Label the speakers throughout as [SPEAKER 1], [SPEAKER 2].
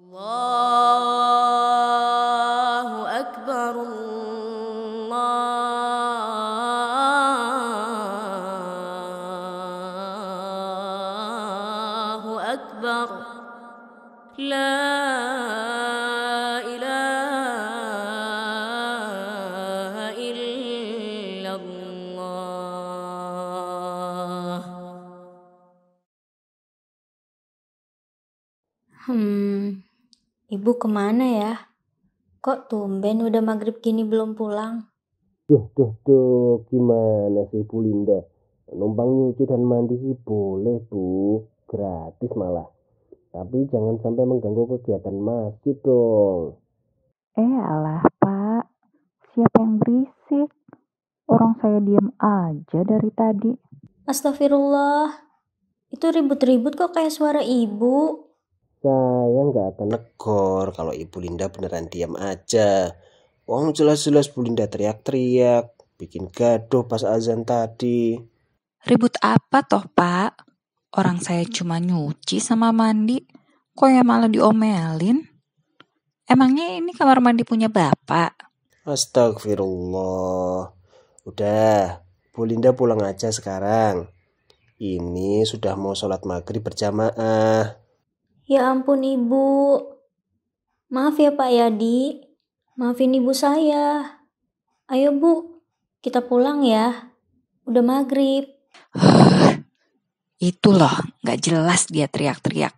[SPEAKER 1] Allahu Akbar, Allahu Akbar, La ilaha illallah.
[SPEAKER 2] Ibu kemana ya? Kok tumben udah maghrib gini belum pulang?
[SPEAKER 3] Duh, gimana sih Bu Linda? Numpang nyuci dan mandi sih boleh Bu, gratis malah. Tapi jangan sampai mengganggu kegiatan masjid dong.
[SPEAKER 4] Alah Pak, siapa yang berisik? Orang saya diam aja dari tadi.
[SPEAKER 2] Astagfirullah, itu ribut-ribut kok kayak suara ibu.
[SPEAKER 3] Saya nggak akan negor kalau Ibu Linda beneran diam aja. Wong jelas-jelas Bu Linda teriak-teriak, bikin gaduh pas azan tadi.
[SPEAKER 4] Ribut apa toh Pak? Orang saya cuma nyuci sama mandi, kok ya malah diomelin? Emangnya ini kamar mandi punya Bapak?
[SPEAKER 3] Astagfirullah. Udah, Bu Linda pulang aja sekarang. Ini sudah mau sholat maghrib berjamaah.
[SPEAKER 2] Ya ampun ibu. Maaf ya Pak Yadi. Maafin ibu saya. Ayo Bu, kita pulang ya. Udah maghrib.
[SPEAKER 4] Itu loh, gak jelas dia teriak-teriak.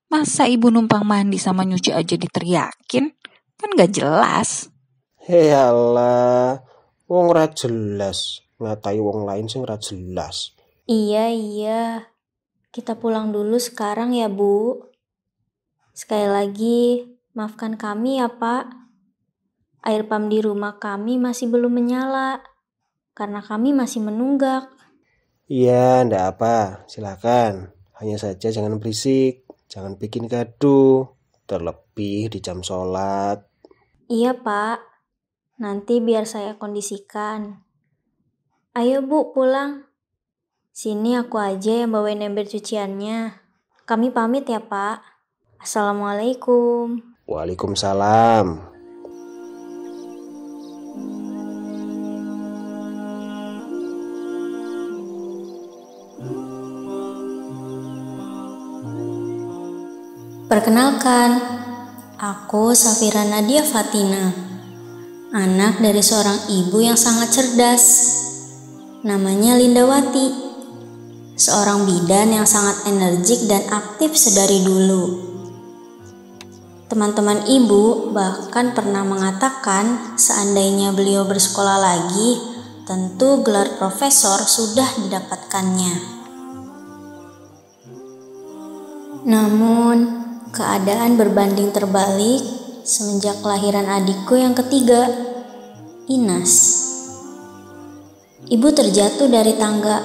[SPEAKER 4] Masa ibu numpang mandi sama nyuci aja diteriakin? Kan gak jelas.
[SPEAKER 3] Hei Allah, wong ra jelas. Ngatai wong lain sing ra jelas.
[SPEAKER 2] Iya. Kita pulang dulu sekarang ya Bu. Sekali lagi, maafkan kami ya Pak. Air pam di rumah kami masih belum menyala. Karena kami masih menunggak.
[SPEAKER 3] Iya, ndak apa, silakan. Hanya saja jangan berisik, jangan bikin gaduh. Terlebih di jam sholat.
[SPEAKER 2] Iya Pak, nanti biar saya kondisikan. Ayo Bu pulang. Sini aku aja yang bawain ember cuciannya. Kami pamit ya Pak. Assalamualaikum.
[SPEAKER 3] Waalaikumsalam.
[SPEAKER 2] Perkenalkan, aku Safira Nadia Fatina, anak dari seorang ibu yang sangat cerdas. Namanya Lindawati, seorang bidan yang sangat energik dan aktif sedari dulu. Teman-teman ibu bahkan pernah mengatakan seandainya beliau bersekolah lagi, tentu gelar profesor sudah didapatkannya. Namun, keadaan berbanding terbalik semenjak kelahiran adikku yang ketiga, Inas. Ibu terjatuh dari tangga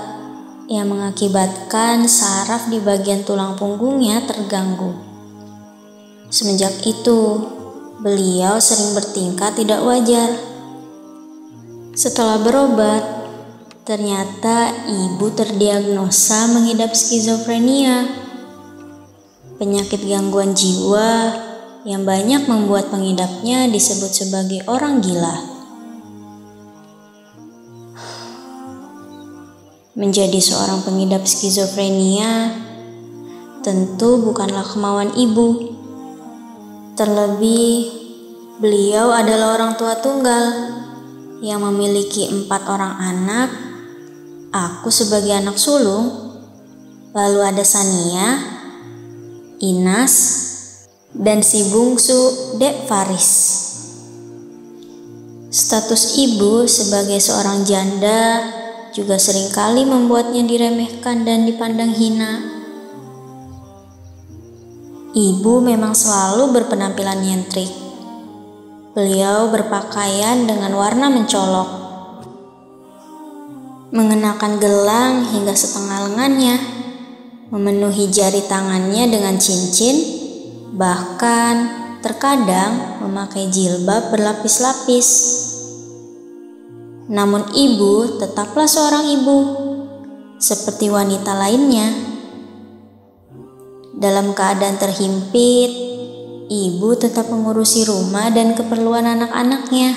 [SPEAKER 2] yang mengakibatkan saraf di bagian tulang punggungnya terganggu. Semenjak itu, beliau sering bertingkah tidak wajar. Setelah berobat, ternyata ibu terdiagnosa mengidap skizofrenia, penyakit gangguan jiwa yang banyak membuat pengidapnya disebut sebagai orang gila. Menjadi seorang pengidap skizofrenia tentu bukanlah kemauan ibu. Terlebih, beliau adalah orang tua tunggal yang memiliki 4 orang anak. Aku sebagai anak sulung, lalu ada Sania, Inas, dan si bungsu Dek Faris. Status ibu sebagai seorang janda juga seringkali membuatnya diremehkan dan dipandang hina. Ibu memang selalu berpenampilan nyentrik. Beliau berpakaian dengan warna mencolok, mengenakan gelang hingga setengah lengannya, memenuhi jari tangannya dengan cincin, bahkan terkadang memakai jilbab berlapis-lapis. Namun ibu tetaplah seorang ibu, seperti wanita lainnya. Dalam keadaan terhimpit, ibu tetap mengurusi rumah dan keperluan anak-anaknya.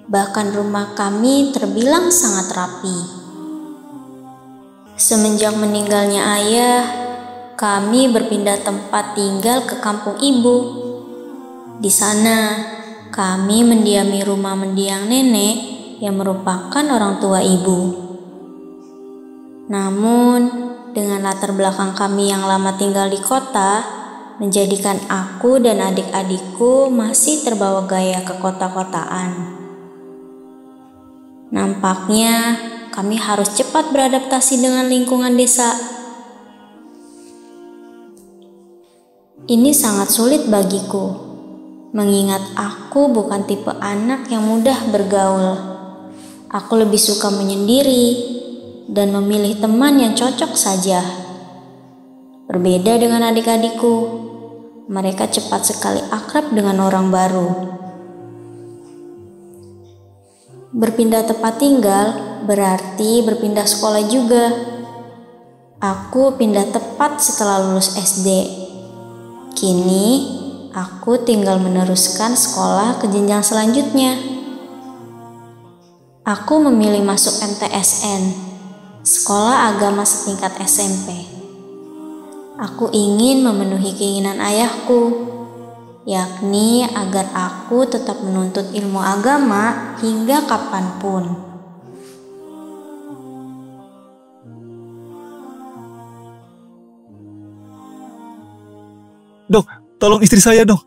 [SPEAKER 2] Bahkan rumah kami terbilang sangat rapi. Semenjak meninggalnya ayah, kami berpindah tempat tinggal ke kampung ibu. Di sana, kami mendiami rumah mendiang nenek yang merupakan orang tua ibu. Namun, dengan latar belakang kami yang lama tinggal di kota, menjadikan aku dan adik-adikku masih terbawa gaya kekota-kotaan. Nampaknya kami harus cepat beradaptasi dengan lingkungan desa. Ini sangat sulit bagiku, mengingat aku bukan tipe anak yang mudah bergaul. Aku lebih suka menyendiri dan memilih teman yang cocok saja. Berbeda dengan adik-adikku, mereka cepat sekali akrab dengan orang baru. Berpindah tempat tinggal berarti berpindah sekolah juga. Aku pindah tepat setelah lulus SD. Kini, aku tinggal meneruskan sekolah ke jenjang selanjutnya. Aku memilih masuk MTSN, Sekolah Agama Setingkat SMP. Aku ingin memenuhi keinginan ayahku, yakni agar aku tetap menuntut ilmu agama hingga kapanpun.
[SPEAKER 5] Dok, tolong istri saya dong.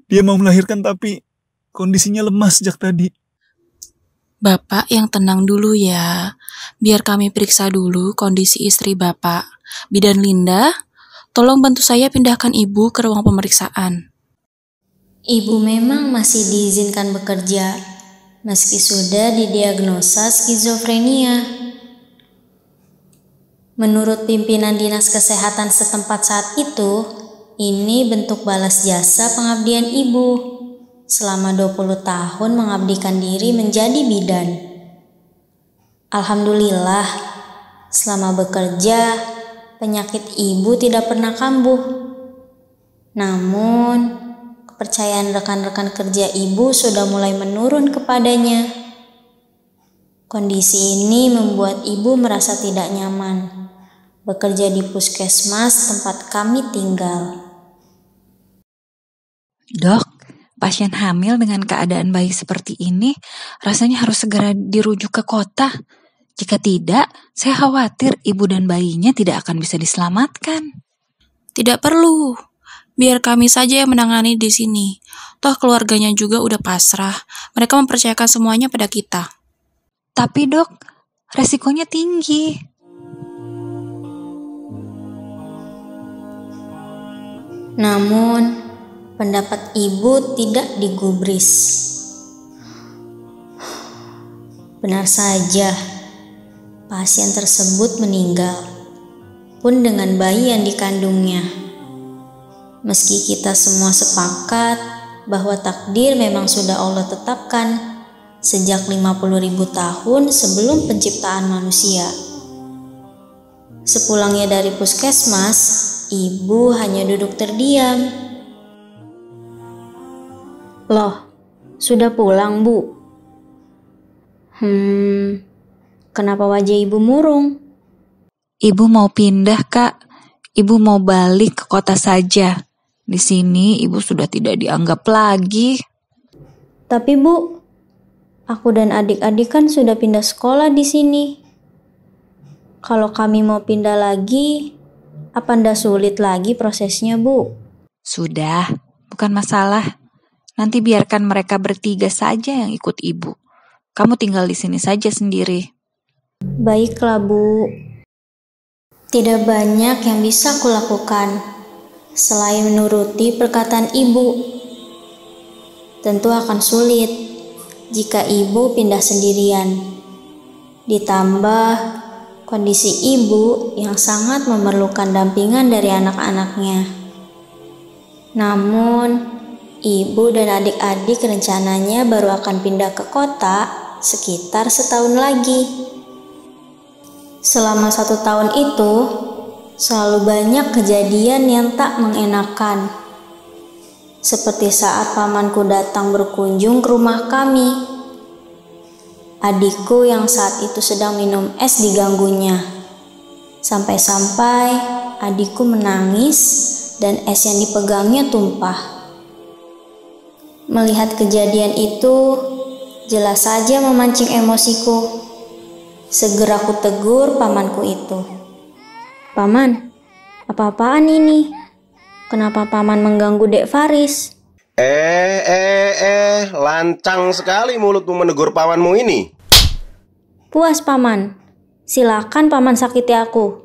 [SPEAKER 5] Dia mau melahirkan tapi kondisinya lemah sejak tadi.
[SPEAKER 6] Bapak yang tenang dulu ya. Biar kami periksa dulu kondisi istri Bapak. Bidan Linda, tolong bantu saya pindahkan Ibu ke ruang pemeriksaan.
[SPEAKER 2] Ibu memang masih diizinkan bekerja, meski sudah didiagnosa skizofrenia. Menurut pimpinan Dinas Kesehatan setempat saat itu, ini bentuk balas jasa pengabdian ibu selama 20 tahun mengabdikan diri menjadi bidan. Alhamdulillah, selama bekerja, penyakit ibu tidak pernah kambuh. Namun, kepercayaan rekan-rekan kerja ibu sudah mulai menurun kepadanya. Kondisi ini membuat ibu merasa tidak nyaman bekerja di puskesmas tempat kami tinggal.
[SPEAKER 4] Dok, pasien hamil dengan keadaan bayi seperti ini rasanya harus segera dirujuk ke kota. Jika tidak, saya khawatir ibu dan bayinya tidak akan bisa diselamatkan.
[SPEAKER 6] Tidak perlu. Biar kami saja yang menangani di sini. Toh keluarganya juga udah pasrah. Mereka mempercayakan semuanya pada kita.
[SPEAKER 4] Tapi dok, resikonya tinggi.
[SPEAKER 2] Namun, pendapat ibu tidak digubris. Benar saja, pasien tersebut meninggal, pun dengan bayi yang dikandungnya. Meski kita semua sepakat bahwa takdir memang sudah Allah tetapkan sejak 50.000 tahun sebelum penciptaan manusia. Sepulangnya dari puskesmas, ibu hanya duduk terdiam. Loh, sudah pulang, Bu? Kenapa wajah ibu murung?
[SPEAKER 4] Ibu mau pindah, Kak. Ibu mau balik ke kota saja. Di sini ibu sudah tidak dianggap lagi.
[SPEAKER 2] Tapi Bu, aku dan adik-adik kan sudah pindah sekolah di sini. Kalau kami mau pindah lagi, apa ndak sulit lagi prosesnya, Bu?
[SPEAKER 4] Sudah, bukan masalah. Nanti biarkan mereka bertiga saja yang ikut ibu. Kamu tinggal di sini saja sendiri.
[SPEAKER 2] Baiklah, Bu. Tidak banyak yang bisa kulakukan selain menuruti perkataan ibu. Tentu akan sulit jika ibu pindah sendirian. Ditambah kondisi ibu yang sangat memerlukan dampingan dari anak-anaknya. Namun, ibu dan adik-adik rencananya baru akan pindah ke kota sekitar setahun lagi. Selama 1 tahun itu, selalu banyak kejadian yang tak mengenakan. seperti saat pamanku datang berkunjung ke rumah kami. Adikku yang saat itu sedang minum es diganggunya. Sampai-sampai adikku menangis dan es yang dipegangnya tumpah. Melihat kejadian itu, jelas saja memancing emosiku. Segera ku tegur pamanku itu. "Paman, apa-apaan ini? Kenapa paman mengganggu Dek Faris?"
[SPEAKER 7] Lancang sekali mulutmu menegur pamanmu ini.
[SPEAKER 2] "Puas paman, silakan paman sakiti aku.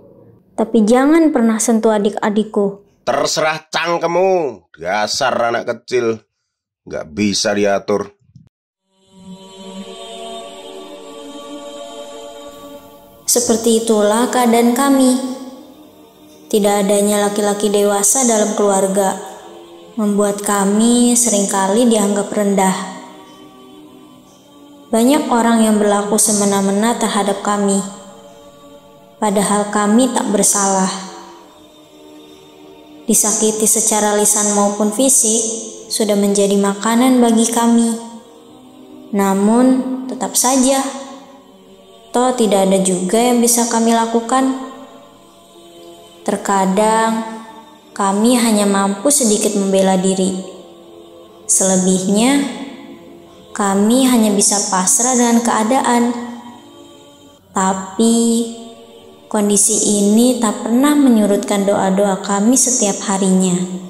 [SPEAKER 2] Tapi jangan pernah sentuh adik-adikku."
[SPEAKER 7] Terserah cangkemmu, dasar anak kecil, gak bisa diatur.
[SPEAKER 2] Seperti itulah keadaan kami. Tidak adanya laki-laki dewasa dalam keluarga membuat kami seringkali dianggap rendah. Banyak orang yang berlaku semena-mena terhadap kami, padahal kami tak bersalah. Disakiti secara lisan maupun fisik sudah menjadi makanan bagi kami. Namun, tetap saja, toh tidak ada juga yang bisa kami lakukan. Terkadang, kami hanya mampu sedikit membela diri. Selebihnya, kami hanya bisa pasrah dengan keadaan. Tapi, kondisi ini tak pernah menyurutkan doa-doa kami setiap harinya.